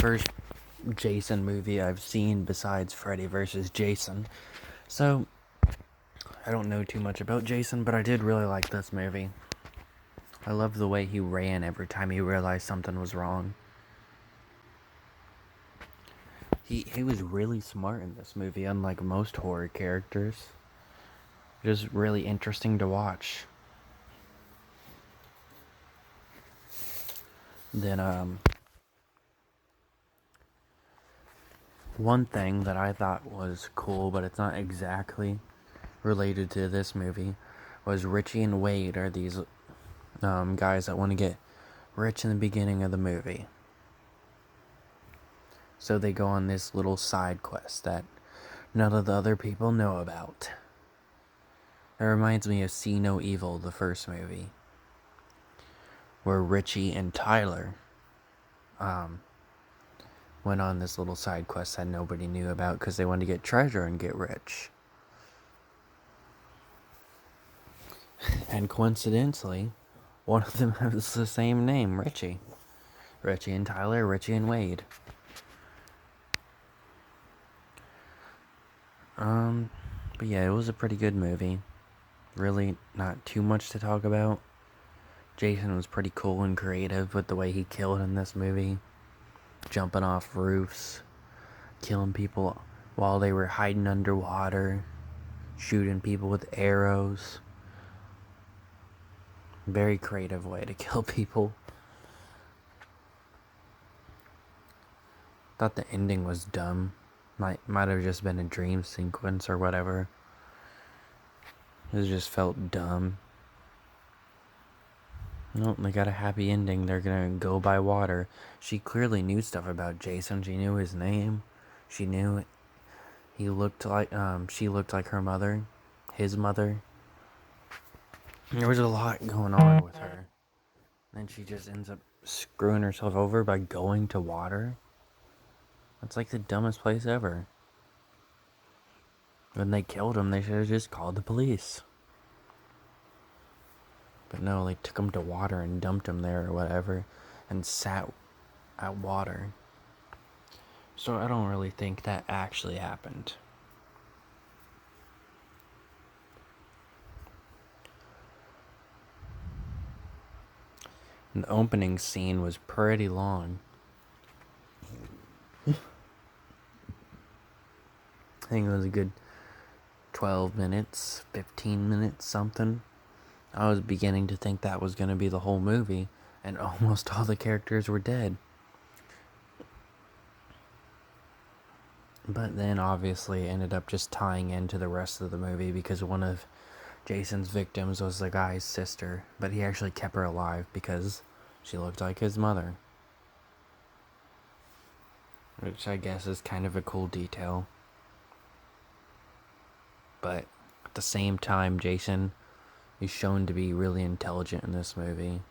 first Jason movie I've seen besides Freddy vs. Jason. So, I don't know too much about Jason, but I did really like this movie. I loved the way he ran every time he realized something was wrong. He was really smart in this movie, unlike most horror characters. Just really interesting to watch. Then, one thing that I thought was cool, but it's not exactly related to this movie, was Richie and Wade are these guys that want to get rich in the beginning of the movie. So they go on this little side quest that none of the other people know about. It reminds me of See No Evil, the first movie, where Richie and Tyler went on this little side quest that nobody knew about because they wanted to get treasure and get rich. And coincidentally, one of them has the same name, Richie. Richie and Tyler, Richie and Wade. But yeah, it was a pretty good movie. Really not too much to talk about. Jason was pretty cool and creative with the way he killed in this movie. Jumping off roofs, killing people while they were hiding underwater, shooting people with arrows. Very creative way to kill people. Thought the ending was dumb. Might have just been a dream sequence or whatever. It just felt dumb. No, they got a happy ending. They're gonna go by water. She clearly knew stuff about Jason. She knew his name. She knew he looked like, she looked like her mother. His mother. There was a lot going on with her. And she just ends up screwing herself over by going to water. That's like the dumbest place ever. When they killed him, they should have just called the police. But no, they took him to water and dumped him there or whatever. And sat at water. So I don't really think that actually happened. And the opening scene was pretty long. I think it was a good 12 minutes, 15 minutes, something. I was beginning to think that was going to be the whole movie, and almost all the characters were dead. But then, obviously, it ended up just tying into the rest of the movie because one of Jason's victims was the guy's sister, but he actually kept her alive because she looked like his mother. Which I guess is kind of a cool detail. But at the same time, Jason is shown to be really intelligent in this movie.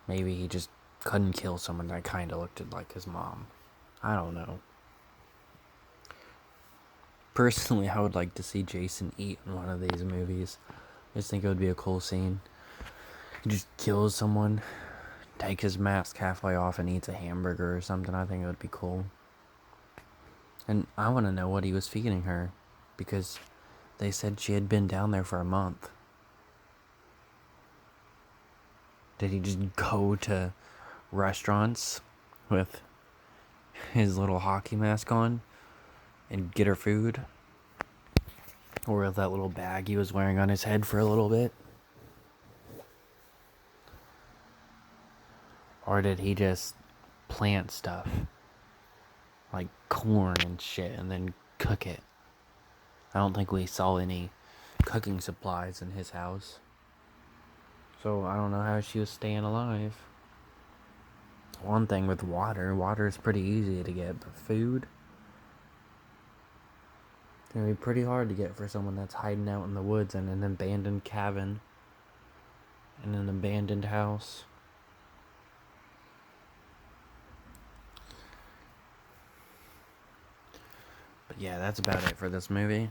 Maybe he just couldn't kill someone that kind of looked like his mom. I don't know. Personally, I would like to see Jason eat in one of these movies. I just think it would be a cool scene. He just kills someone, takes his mask halfway off and eats a hamburger or something. I think it would be cool. And I want to know what he was feeding her, because they said she had been down there for a month. Did he just go to restaurants with his little hockey mask on and get her food? Or with that little bag he was wearing on his head for a little bit? Or did he just plant stuff like corn and shit and then cook it? I don't think we saw any cooking supplies in his house. So I don't know how she was staying alive. One thing with water is pretty easy to get, but food, it's gonna be pretty hard to get for someone that's hiding out in the woods in an abandoned cabin in an abandoned house. But yeah, that's about it for this movie.